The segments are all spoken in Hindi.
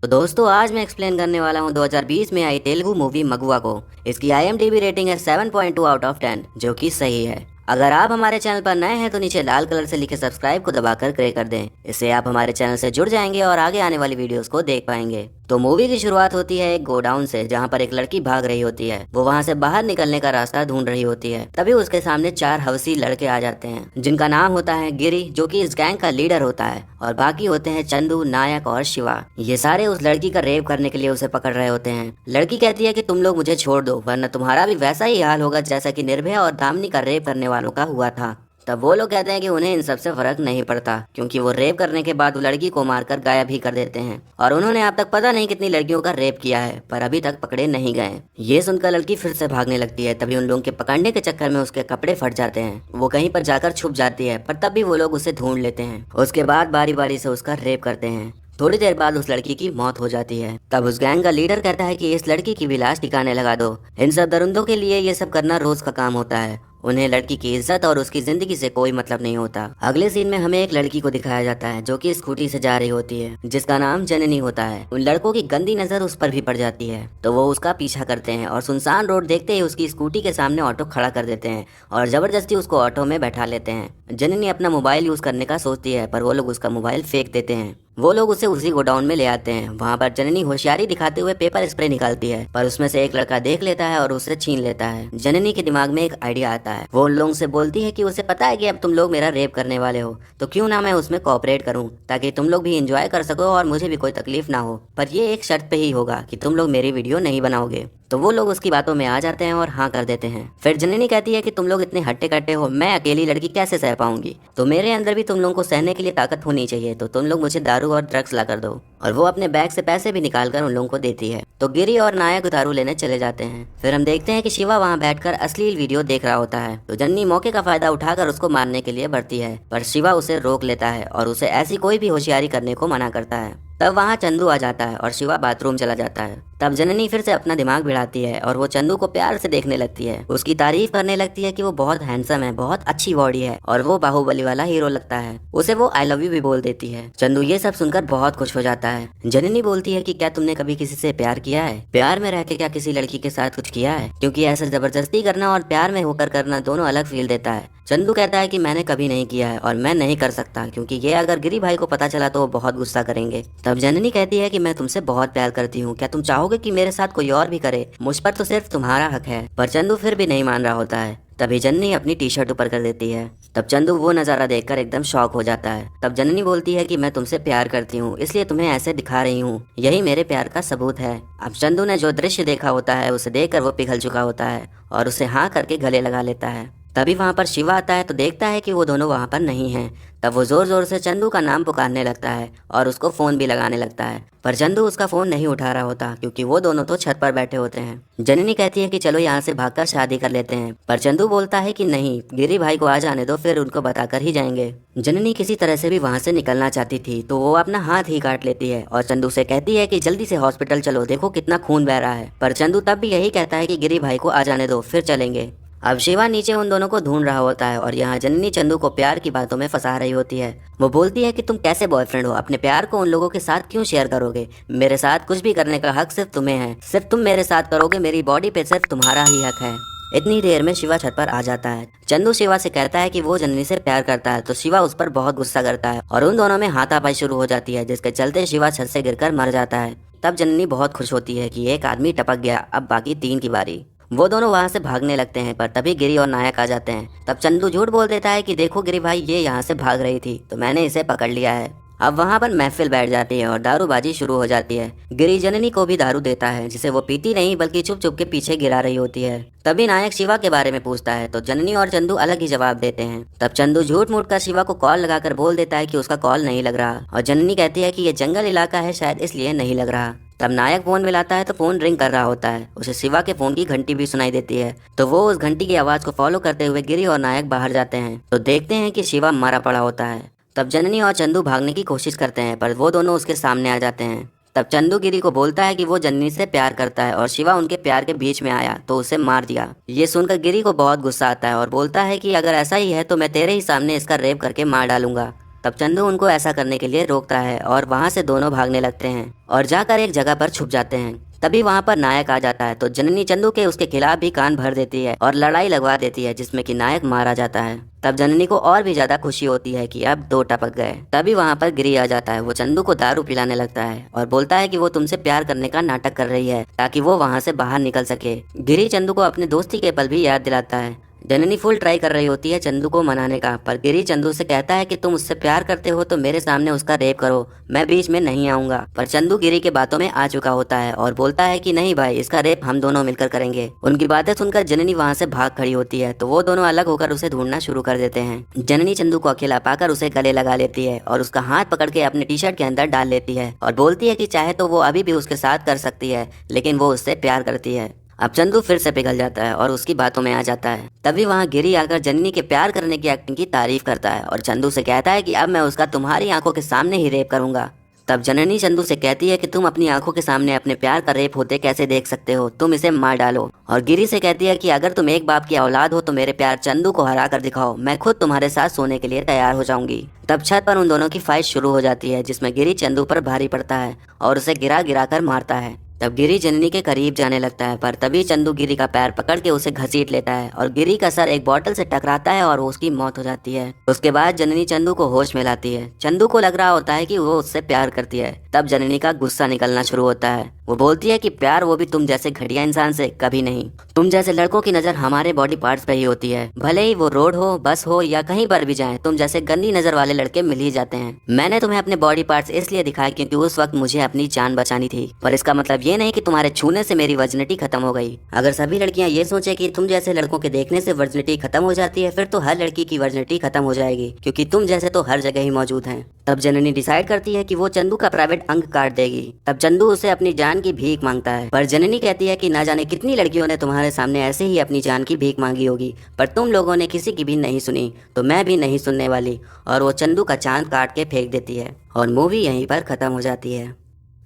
तो दोस्तों आज मैं एक्सप्लेन करने वाला हूँ 2020 में आई तेलुगु मूवी मगुआ को। इसकी IMDb रेटिंग है 7.2 आउट ऑफ 10 जो कि सही है। अगर आप हमारे चैनल पर नए हैं तो नीचे लाल कलर से लिखे सब्सक्राइब को दबाकर क्लिक कर दें। इससे आप हमारे चैनल से जुड़ जाएंगे और आगे आने वाली वीडियोस को देख पाएंगे। तो मूवी की शुरुआत होती है एक गोडाउन से, जहाँ पर एक लड़की भाग रही होती है। वो वहाँ से बाहर निकलने का रास्ता ढूंढ रही होती है। तभी उसके सामने 4 हवसी लड़के आ जाते हैं, जिनका नाम होता है गिरी, जो कि इस गैंग का लीडर होता है, और बाकी होते हैं चंदू, नायक और शिवा। ये सारे उस लड़की का रेप करने के लिए उसे पकड़ रहे होते हैं। लड़की कहती है कि तुम लोग मुझे छोड़ दो, वरना तुम्हारा भी वैसा ही हाल होगा जैसा कि निर्भया और दामिनी का रेप करने वालों का हुआ था। तब वो लोग कहते हैं कि उन्हें इन सब से फर्क नहीं पड़ता, क्योंकि वो रेप करने के बाद वो लड़की को मारकर गायब ही कर देते हैं, और उन्होंने अब तक पता नहीं कितनी लड़कियों का रेप किया है, पर अभी तक पकड़े नहीं गए। ये सुनकर लड़की फिर से भागने लगती है। तभी उन लोगों के पकड़ने के चक्कर में उसके कपड़े फट जाते हैं। वो कहीं पर जाकर छुप जाती है, पर तब भी वो लोग उसे ढूंढ लेते हैं। उसके बाद बारी बारी से उसका रेप करते हैं। थोड़ी देर बाद उस लड़की की मौत हो जाती है। तब उस गैंग का लीडर कहता है कि इस लड़की की भी लाश ठिकाने लगा दो। इन सब दरिंदों के लिए ये सब करना रोज का काम होता है। उन्हें लड़की की इज्जत और उसकी जिंदगी से कोई मतलब नहीं होता। अगले सीन में हमें एक लड़की को दिखाया जाता है जो कि स्कूटी से जा रही होती है, जिसका नाम जननी होता है। उन लड़कों की गंदी नजर उस पर भी पड़ जाती है, तो वो उसका पीछा करते हैं और सुनसान रोड देखते ही उसकी स्कूटी के सामने ऑटो खड़ा कर देते हैं और जबरदस्ती उसको ऑटो में बैठा लेते हैं। जननी अपना मोबाइल यूज करने का सोचती है, पर वो लोग उसका मोबाइल फेंक देते हैं। वो लोग उसे उसी गोडाउन में ले आते हैं। वहाँ पर जननी होशियारी दिखाते हुए पेपर स्प्रे निकालती है, पर उसमें से एक लड़का देख लेता है और उसे छीन लेता है। जननी के दिमाग में एक आइडिया आता है। वो उन लोगों से बोलती है कि उसे पता है कि अब तुम लोग मेरा रेप करने वाले हो, तो क्यों ना मैं उसमें कोऑपरेट करूं, ताकि तुम लोग भी एंजॉय कर सको और मुझे भी कोई तकलीफ ना हो। पर ये एक शर्त पे ही होगा कि तुम लोग मेरी वीडियो नहीं बनाओगे। तो वो लोग उसकी बातों में आ जाते हैं और हाँ कर देते हैं। फिर जननी कहती है कि तुम लोग इतने हट्टे कट्टे हो, मैं अकेली लड़की कैसे सह पाऊंगी, तो मेरे अंदर भी तुम लोगों को सहने के लिए ताकत होनी चाहिए, तो तुम लोग मुझे दारू और ड्रग्स ला कर दो। और वो अपने बैग से पैसे भी निकाल कर उन लोगों को देती है। तो गिरी और नायक दारू लेने चले जाते हैं। फिर हम देखते हैं कि शिवा वहाँ बैठकर अश्लील वीडियो देख रहा होता है। तो जननी मौके का फायदा उठाकर उसको मारने के लिए बढ़ती है, पर शिवा उसे रोक लेता है और उसे ऐसी कोई भी होशियारी करने को मना करता है। तब वहाँ चंदू आ जाता है और शिवा बाथरूम चला जाता है। तब जननी फिर से अपना दिमाग भिड़ाती है और वो चंदू को प्यार से देखने लगती है। उसकी तारीफ करने लगती है कि वो बहुत हैंडसम है, बहुत अच्छी बॉडी है और वो बाहुबली वाला हीरो लगता है। उसे वो आई लव यू भी बोल देती है। चंदू ये सब सुनकर बहुत खुश हो जाता है। जननी बोलती है कि क्या तुमने कभी किसी से प्यार किया है? प्यार में रह के क्या किसी लड़की के साथ कुछ किया है? क्योंकि ऐसा जबरदस्ती करना और प्यार में होकर करना दोनों अलग फील देता है। चंदू कहता है कि मैंने कभी नहीं किया है और मैं नहीं कर सकता, क्योंकि ये अगर गिरी भाई को पता चला तो वो बहुत गुस्सा करेंगे। तब जननी कहती है कि मैं तुमसे बहुत प्यार करती हूँ, क्या तुम चाहोगे कि मेरे साथ कोई और भी करे? मुझ पर तो सिर्फ तुम्हारा हक है। पर चंदू फिर भी नहीं मान रहा होता है। तभी जननी अपनी टी शर्ट ऊपर कर देती है। तब चंदू वो नज़ारा देखकर एकदम शॉक हो जाता है। तब जननी बोलती है कि मैं तुमसे प्यार करती हूँ, इसलिए तुम्हें ऐसे दिखा रही हूँ, यही मेरे प्यार का सबूत है। अब चंदू ने जो दृश्य देखा होता है उसे देखकर वो पिघल चुका होता है और उसे हाँ करके गले लगा लेता है। तभी वहाँ पर शिवा आता है तो देखता है कि वो दोनों वहाँ पर नहीं हैं। तब वो जोर जोर से चंदू का नाम पुकारने लगता है और उसको फोन भी लगाने लगता है, पर चंदू उसका फोन नहीं उठा रहा होता, क्योंकि वो दोनों तो छत पर बैठे होते हैं। जननी कहती है कि चलो यहाँ से भागकर शादी कर लेते हैं, पर चंदू बोलता है कि नहीं, गिरी भाई को आ जाने दो, फिर उनको बताकर ही जाएंगे। जननी किसी तरह से भी वहाँ से निकलना चाहती थी, तो वो अपना हाथ ही काट लेती है और चंदू से कहती है कि जल्दी से हॉस्पिटल चलो, देखो कितना खून बह रहा है। पर चंदू तब भी यही कहता है कि गिरी भाई को आ जाने दो, फिर चलेंगे। अब शिवा नीचे उन दोनों को ढूंढ रहा होता है और यहाँ जननी चंदू को प्यार की बातों में फंसा रही होती है। वो बोलती है कि तुम कैसे बॉयफ्रेंड हो, अपने प्यार को उन लोगों के साथ क्यों शेयर करोगे? मेरे साथ कुछ भी करने का हक सिर्फ तुम्हें है, सिर्फ तुम मेरे साथ करोगे, मेरी बॉडी पे सिर्फ तुम्हारा ही हक है। इतनी देर में शिवा छत पर आ जाता है। चंदू शिवा से कहता है कि वो जननी से प्यार करता है, तो शिवा उस पर बहुत गुस्सा करता है और उन दोनों में हाथापाई शुरू हो जाती है, जिसके चलते शिवा छत से गिरकर मर जाता है। तब जननी बहुत खुश होती है कि एक आदमी टपक गया, अब बाकी 3 की बारी। वो दोनों वहाँ से भागने लगते हैं, पर तभी गिरी और नायक आ जाते हैं। तब चंदू झूठ बोल देता है कि देखो गिरी भाई, ये यहाँ से भाग रही थी तो मैंने इसे पकड़ लिया है। अब वहाँ पर महफिल बैठ जाती है और दारूबाजी शुरू हो जाती है। गिरी जननी को भी दारू देता है, जिसे वो पीती नहीं बल्कि चुप चुप के पीछे गिरा रही होती है। तभी नायक शिवा के बारे में पूछता है, तो जननी और चंदू अलग ही जवाब देते हैं। तब चंदू झूठ मूठ कर शिवा को कॉल लगाकर बोल देता है कि उसका कॉल नहीं लग रहा, और जननी कहती है कि ये जंगल इलाका है, शायद इसलिए नहीं लग रहा। तब नायक फोन मिलाता है तो फोन रिंग कर रहा होता है। उसे शिवा के फोन की घंटी भी सुनाई देती है, तो वो उस घंटी की आवाज को फॉलो करते हुए गिरी और नायक बाहर जाते हैं, तो देखते हैं कि शिवा मारा पड़ा होता है। तब जननी और चंदू भागने की कोशिश करते हैं, पर वो दोनों उसके सामने आ जाते हैं। तब चंदू गिरी को बोलता है कि वो जननी से प्यार करता है और शिवा उनके प्यार के बीच में आया तो उसे मार दिया। ये सुनकर गिरी को बहुत गुस्सा आता है और बोलता है कि अगर ऐसा ही है तो मैं तेरे ही सामने इसका रेप करके मार डालूंगा। तब चंदू उनको ऐसा करने के लिए रोकता है और वहाँ से दोनों भागने लगते हैं और जाकर एक जगह पर छुप जाते हैं। तभी वहाँ पर नायक आ जाता है तो जननी चंदू के उसके खिलाफ भी कान भर देती है और लड़ाई लगवा देती है, जिसमें कि नायक मारा जाता है। तब जननी को और भी ज्यादा खुशी होती है कि अब दो टपक गए। तभी वहाँ पर गिरी आ जाता है। वो चंदू को दारू पिलाने लगता है और बोलता है कि वो तुमसे प्यार करने का नाटक कर रही है ताकि वो वहाँ से बाहर निकल सके। गिरी चंदू को अपने दोस्ती के पल भी याद दिलाता है। जननी फुल ट्राई कर रही होती है चंदू को मनाने का, पर गिरी चंदू से कहता है कि तुम उससे प्यार करते हो तो मेरे सामने उसका रेप करो, मैं बीच में नहीं आऊंगा। पर चंदू गिरी के बातों में आ चुका होता है और बोलता है कि नहीं भाई, इसका रेप हम दोनों मिलकर करेंगे। उनकी बातें सुनकर जननी वहाँ से भाग खड़ी होती है तो वो दोनों अलग होकर उसे ढूंढना शुरू कर देते हैं। जननी चंदू को अकेला पाकर उसे गले लगा लेती है और उसका हाथ पकड़ के अपने टी शर्ट के अंदर डाल लेती है और बोलती है कि चाहे तो वो अभी भी उसके साथ कर सकती है, लेकिन वो उससे प्यार करती है। अब चंदू फिर से पिघल जाता है और उसकी बातों में आ जाता है। तभी वहाँ गिरी आकर जननी के प्यार करने की एक्टिंग की तारीफ करता है और चंदू से कहता है कि अब मैं उसका तुम्हारी आंखों के सामने ही रेप करूंगा। तब जननी चंदू से कहती है कि तुम अपनी आंखों के सामने अपने प्यार का रेप होते कैसे देख सकते हो, तुम इसे मार डालो। और गिरी से कहती है कि अगर तुम एक बाप की औलाद हो तो मेरे प्यार चंदू को हरा कर दिखाओ, मैं खुद तुम्हारे साथ सोने के लिए तैयार हो जाऊंगी। तब छत पर उन दोनों की फाइट शुरू हो जाती है, जिसमें गिरी चंदू पर भारी पड़ता है और उसे गिरा गिरा कर मारता है। तब गिरी जननी के करीब जाने लगता है, पर तभी चंदू गिरी का पैर पकड़ के उसे घसीट लेता है और गिरी का सर एक बोतल से टकराता है और उसकी मौत हो जाती है। उसके बाद जननी चंदू को होश में लाती है। चंदू को लग रहा होता है कि वो उससे प्यार करती है। तब जननी का गुस्सा निकलना शुरू होता है। वो बोलती है कि प्यार वो भी तुम जैसे घटिया इंसान से कभी नहीं। तुम जैसे लड़कों की नजर हमारे बॉडी पार्ट्स पे ही होती है, भले ही वो रोड हो, बस हो या कहीं पर भी जाएं, तुम जैसे गंदी नजर वाले लड़के मिल ही जाते हैं। मैंने तुम्हें अपने बॉडी पार्ट्स इसलिए दिखाए क्योंकि उस वक्त मुझे अपनी जान बचानी थी, पर इसका मतलब ये नहीं कि तुम्हारे छूने से मेरी वर्जिनिटी खत्म हो गई। अगर सभी लड़कियां ये सोचे कि तुम जैसे लड़कों के देखने से वर्जिनिटी खत्म हो जाती है, फिर तो हर लड़की की वर्जिनिटी खत्म हो जाएगी, क्योंकि तुम जैसे तो हर जगह ही मौजूद हैं। तब जननी डिसाइड करती है कि वो चंदू का प्राइवेट अंग काट देगी। तब चंदू उसे अपनी जान की भीख मांगता है, पर जननी कहती है कि ना जाने कितनी लड़कियों ने तुम्हारे सामने ऐसे ही अपनी जान की भीख मांगी होगी, पर तुम लोगों ने किसी की भी नहीं सुनी, तो मैं भी नहीं सुनने वाली। और वो चंदू का चांद काट के फेंक देती है और मूवी यहीं पर खत्म हो जाती है।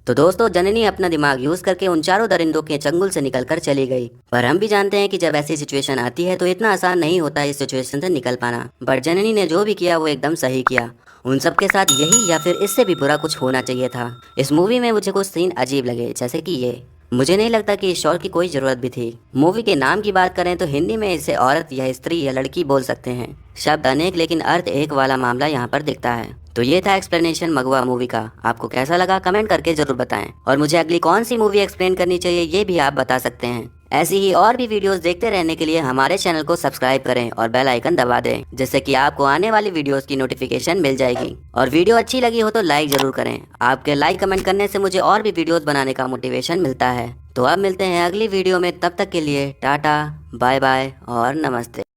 तो दोस्तों, जननी अपना दिमाग यूज करके उन चारों दरिंदों के चंगुल से निकलकर चली गई। पर हम भी जानते हैं कि जब ऐसी सिचुएशन आती है तो इतना आसान नहीं होता इस सिचुएशन से निकल पाना। बट जननी ने जो भी किया वो एकदम सही किया। उन सब के साथ यही या फिर इससे भी बुरा कुछ होना चाहिए था। इस मूवी में मुझे कुछ सीन अजीब लगे, जैसे कि ये। मुझे नहीं लगता कि इस शॉट की कोई जरूरत भी थी। मूवी के नाम की बात करें तो हिंदी में इसे औरत या स्त्री या लड़की बोल सकते हैं। शब्द अनेक लेकिन अर्थ एक वाला मामला यहाँ पर दिखता है। तो ये था एक्सप्लेनेशन मगुआ मूवी का। आपको कैसा लगा कमेंट करके जरूर बताएं, और मुझे अगली कौन सी मूवी एक्सप्लेन करनी चाहिए ये भी आप बता सकते हैं। ऐसी ही और भी वीडियोस देखते रहने के लिए हमारे चैनल को सब्सक्राइब करें और बेल आइकन दबा दें, जिससे कि आपको आने वाली वीडियोस की नोटिफिकेशन मिल जाएगी। और वीडियो अच्छी लगी हो तो लाइक जरूर करें। आपके लाइक कमेंट करने से मुझे और भी वीडियोस बनाने का मोटिवेशन मिलता है। तो अब मिलते हैं अगली वीडियो में, तब तक के लिए टाटा, बाय बाय और नमस्ते।